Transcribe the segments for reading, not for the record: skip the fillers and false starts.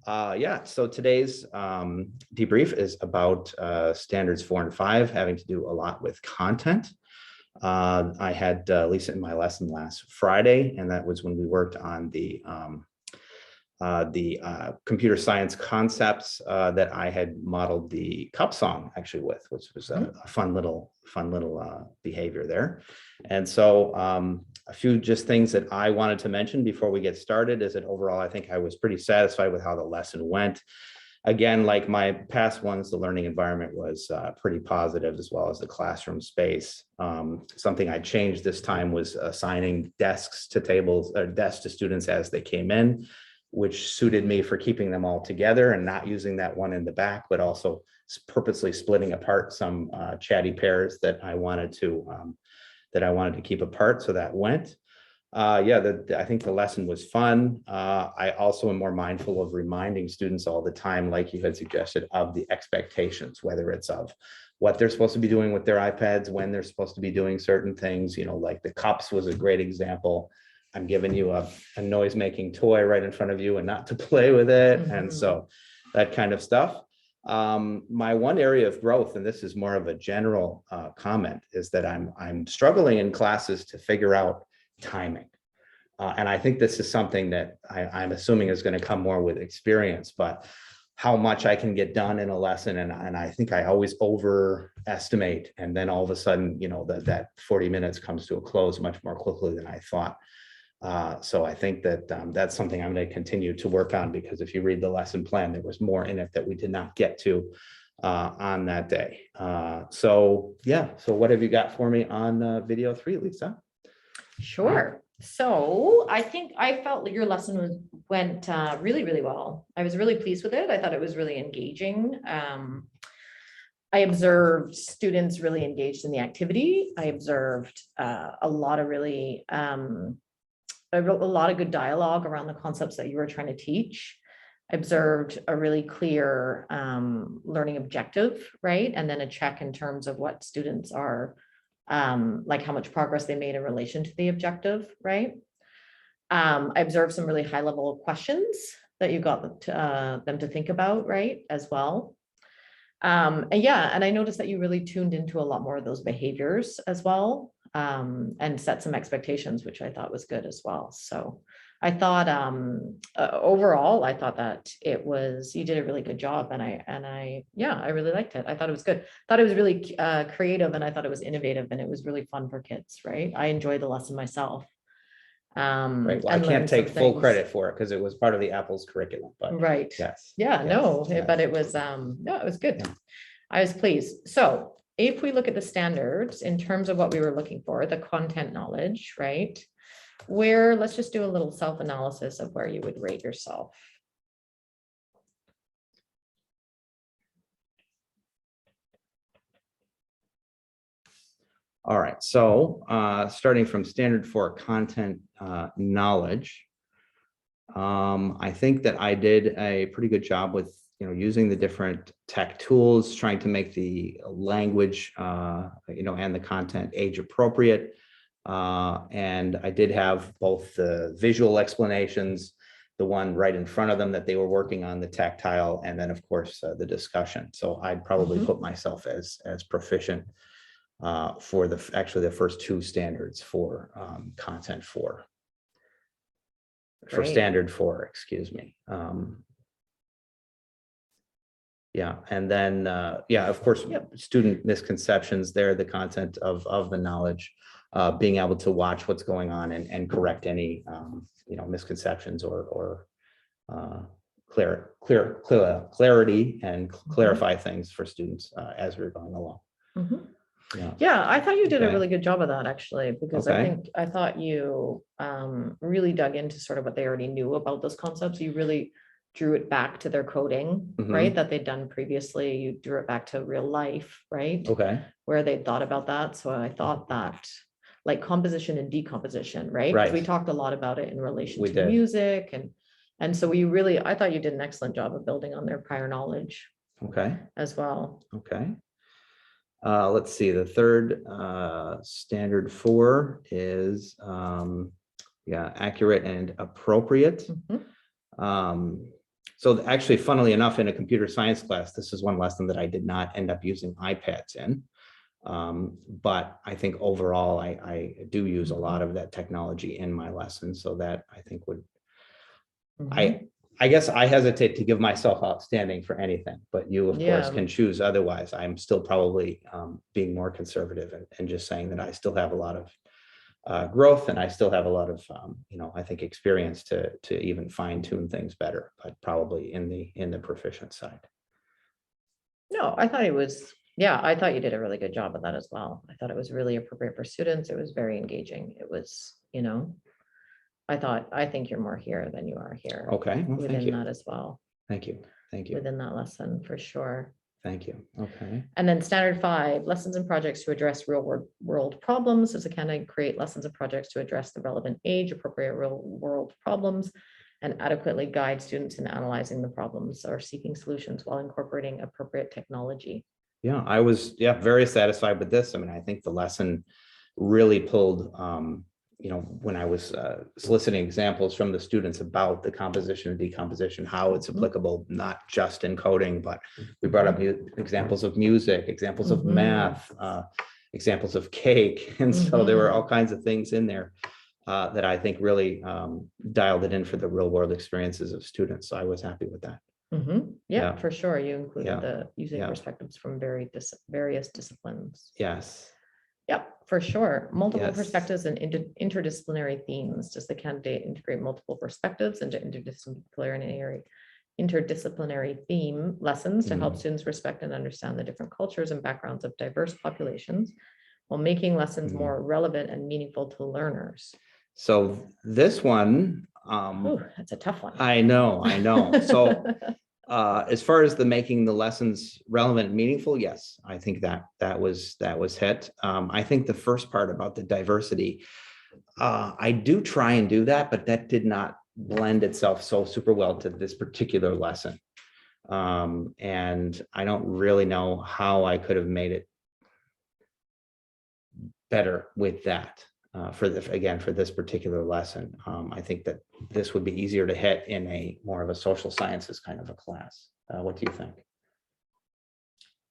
Yeah, so today's debrief is about standards 4 and 5, having to do a lot with content. I had Lisa in my lesson last Friday, and that was when we worked on the computer science concepts that I had modeled the cup song actually with, which was a fun little behavior there. And so a few just things that I wanted to mention before we get started is that overall, I think I was pretty satisfied with how the lesson went. Again, like my past ones, the learning environment was pretty positive, as well as the classroom space. Something I changed this time was assigning desks to tables, or desks to students as they came in, which suited me for keeping them all together and not using that one in the back, but also purposely splitting apart some chatty pairs that I wanted to keep apart. So that went. I think the lesson was fun. I also am more mindful of reminding students all the time, like you had suggested, of the expectations, whether it's of what they're supposed to be doing with their iPads, when they're supposed to be doing certain things, like the cups was a great example. I'm giving you a noise-making toy right in front of you and not to play with it. And so that kind of stuff. My one area of growth, and this is more of a general comment, is that I'm struggling in classes to figure out timing. And I think this is something that I'm assuming is going to come more with experience, but how much I can get done in a lesson. And I think I always overestimate. And then all of a sudden, that 40 minutes comes to a close much more quickly than I thought. So I think that that's something I'm going to continue to work on, because if you read the lesson plan, there was more in it that we did not get to on that day. So what have you got for me on video 3, Lisa? Sure. So I felt that your lesson went really, really well. I was really pleased with it. I thought it was really engaging. I observed students really engaged in the activity. I observed a lot of really I wrote a lot of good dialogue around the concepts that you were trying to teach. I observed a really clear learning objective, right? And then a check in terms of what students are, like how much progress they made in relation to the objective, right? I observed some really high level questions that you got them to think about, right, as well. And I noticed that you really tuned into a lot more of those behaviors as well. And set some expectations, which I thought was good as well. So I thought overall, I thought that you did a really good job, and I really liked it. I thought it was good. I thought it was really creative, and I thought it was innovative, and it was really fun for kids, right? I enjoyed the lesson myself. Right. Well, I can't take full credit for it because it was part of the Apple's curriculum, but right. Yes. Yeah, yes, no, yes. But it was it was good. Yeah. I was pleased. So if we look at the standards in terms of what we were looking for, the content knowledge, right? Let's just do a little self-analysis of where you would rate yourself. All right, so starting from standard 4 content knowledge, I think that I did a pretty good job with using the different tech tools, trying to make the language, and the content age appropriate. And I did have both the visual explanations, the one right in front of them that they were working on, the tactile, and then of course the discussion. So I'd probably put myself as proficient for the first 2 standards for content 4. For standard 4, excuse me. And then, of course, student misconceptions there, the content of the knowledge, being able to watch what's going on and correct any, misconceptions or clarity and clarify things for students as we're going along. Yeah, I thought you did a really good job of that, actually, because I thought you really dug into sort of what they already knew about those concepts. You really drew it back to their coding, right, that they'd done previously. You drew it back to real life, right? Where they thought about that. So I thought that, like, composition and decomposition, right? Because we talked a lot about it in relation to music, and so I thought you did an excellent job of building on their prior knowledge. As well. Let's see, the third standard 4 is accurate and appropriate. So actually, funnily enough, in a computer science class, this is one lesson that I did not end up using iPads in. But I think overall, I do use a lot of that technology in my lessons. So that I think would, Mhm. I guess I hesitate to give myself outstanding for anything, but you of course Yeah. can choose otherwise. I'm still probably being more conservative and just saying that I still have a lot of growth, and I still have a lot of I think experience to even fine tune things better, but probably in the proficient side. No, I thought it was, yeah, I thought you did a really good job of that as well. I thought it was really appropriate for students. It was very engaging. It was, I think you're more here than you are here Okay, well, thank within you. that as well, Thank you. Thank you. within that lesson for sure. Thank you. Okay. And then standard 5, lessons and projects to address world problems. As a candidate, create lessons and projects to address the relevant age appropriate real world problems and adequately guide students in analyzing the problems or seeking solutions while incorporating appropriate technology. Yeah, I was very satisfied with this. I mean, I think the lesson really pulled when I was soliciting examples from the students about the composition and decomposition, how it's applicable, not just in coding, but we brought up examples of music, examples of math, examples of cake. And so there were all kinds of things in there that I think really dialed it in for the real world experiences of students. So I was happy with that. Yeah, for sure. You included Yeah. the using perspectives from various disciplines. Yes. Yep, for sure. Multiple Yes. perspectives and interdisciplinary themes. Does the candidate integrate multiple perspectives into interdisciplinary theme lessons to help students respect and understand the different cultures and backgrounds of diverse populations while making lessons more relevant and meaningful to learners? So this one, Ooh, that's a tough one. I know. So as far as the making the lessons relevant and meaningful, yes, I think that was hit. I think the first part about the diversity, I do try and do that, but that did not blend itself so super well to this particular lesson. And I don't really know how I could have made it better with that. For this particular lesson, I think that this would be easier to hit in a more of a social sciences kind of a class. What do you think?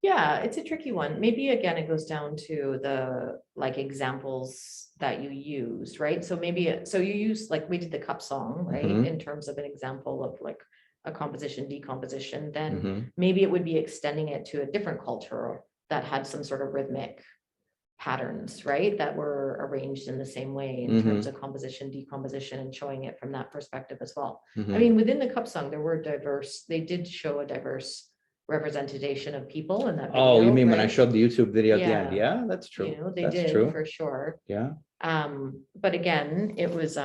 Yeah, it's a tricky one. Maybe again, it goes down to the examples that you used, right? So maybe, so you use, like we did the cup song, right? In terms of an example of like a composition, decomposition, then maybe it would be extending it to a different culture that had some sort of rhythmic patterns, right? That were arranged in the same way in terms of composition, decomposition, and showing it from that perspective as well. I mean, within the cup song, they did show a diverse representation of people in that video. Oh, you mean when I right? showed the YouTube video at the end? Yeah, that's true. They That's did true. for sure. Yeah. But again, it was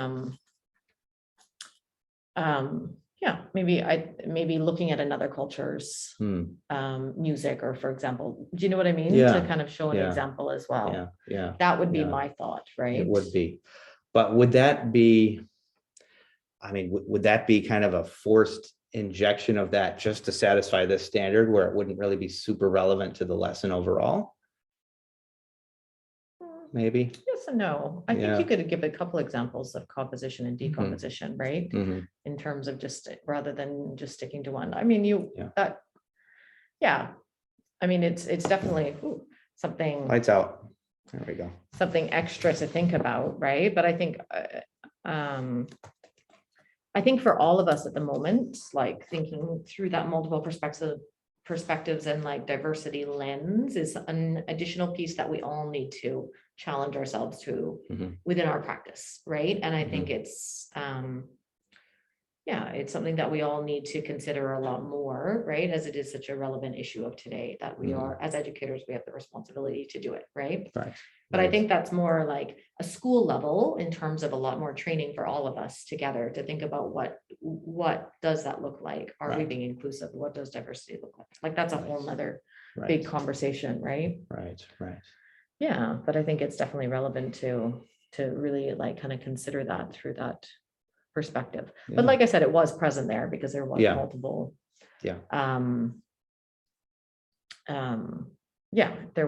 yeah, maybe looking at another culture's music, or for example, do you know what I mean? Yeah. To kind of show an example as well. Yeah. That would be my thought, right? It would be. But would that be, I mean, would that be kind of a forced injection of that just to satisfy this standard where it wouldn't really be super relevant to the lesson overall? Maybe. Yes and no. I think you could give a couple examples of composition and decomposition, right? In terms of just rather than just sticking to one. I mean, I mean, it's definitely something. Lights out. There we go. Something extra to think about, right? But I think for all of us at the moment, like thinking through that multiple perspectives and like diversity lens is an additional piece that we all need to challenge ourselves to within our practice, right? And I think it's it's something that we all need to consider a lot more, right? As it is such a relevant issue of today that we are, as educators, we have the responsibility to do it, right? But I think that's more like a school level in terms of a lot more training for all of us together to think about what does that look like? Are we being inclusive? What does diversity look like? Like that's a whole nother big conversation, right? Right. Yeah, but I think it's definitely relevant to really like kind of consider that through that perspective. But like I said, it was present there because there was multiple. There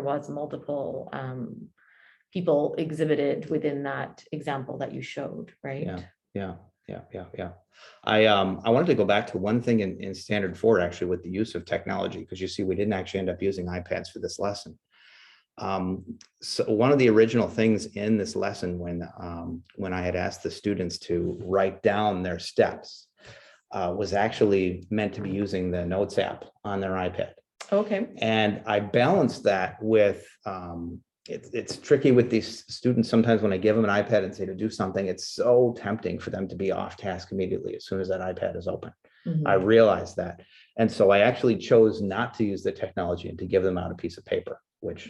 was multiple people exhibited within that example that you showed, right? Yeah. Yeah. I wanted to go back to one thing in standard 4, actually, with the use of technology, because you see, we didn't actually end up using iPads for this lesson. So one of the original things in this lesson, when I had asked the students to write down their steps, was actually meant to be using the Notes app on their iPad. Okay. And I balanced that with, it's tricky with these students. Sometimes when I give them an iPad and say to do something, it's so tempting for them to be off task immediately as soon as that iPad is open. I realized that. And so I actually chose not to use the technology and to give them out a piece of paper, which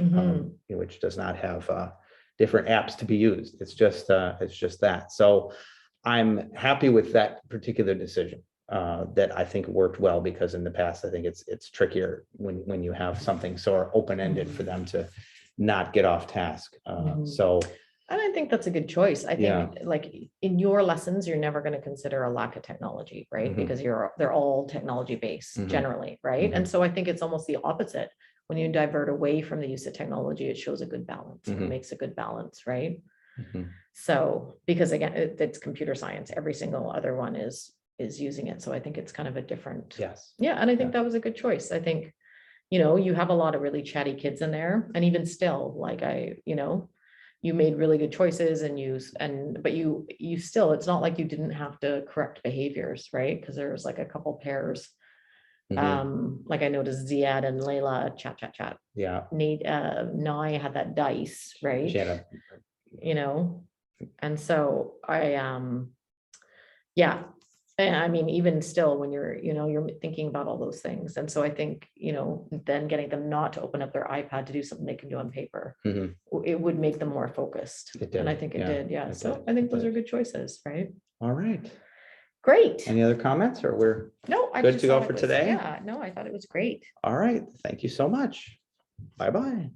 does not have different apps to be used. It's just that. So I'm happy with that particular decision. That I think worked well, because in the past, I think it's trickier when you have something so open-ended for them to not get off task. So, and I think that's a good choice. I think Yeah. like in your lessons, you're never going to consider a lack of technology, right? Mhm. Because they're all technology based Mhm. generally, right? And so I think it's almost the opposite. When you divert away from the use of technology, it shows a good balance. It Mhm. makes a good balance, right? Mhm. So, because again, it's computer science. Every single other one is using it. So I think it's kind of a different. Yes. Yeah, and I think Yeah. that was a good choice. I think, you have a lot of really chatty kids in there, and even still, like you made really good choices, but you still, it's not like you didn't have to correct behaviors, right? Because there was like a couple pairs. Mhm. Like I noticed Ziad and Layla chat. Yeah. Nate, Nye had that dice, right? She had a, And so yeah. And I mean, even still, when you're thinking about all those things. And so I think, then getting them not to open up their iPad to do something they can do on paper, Mhm. it would make them more focused. It And I did. think it Yeah, did. Yeah. it So did. I think It those are did. good choices, right? All right. Great. Any other comments, or we're No, I good just to go thought for it was, today? yeah, no, I thought it was great. All right. Thank you so much. Bye-bye.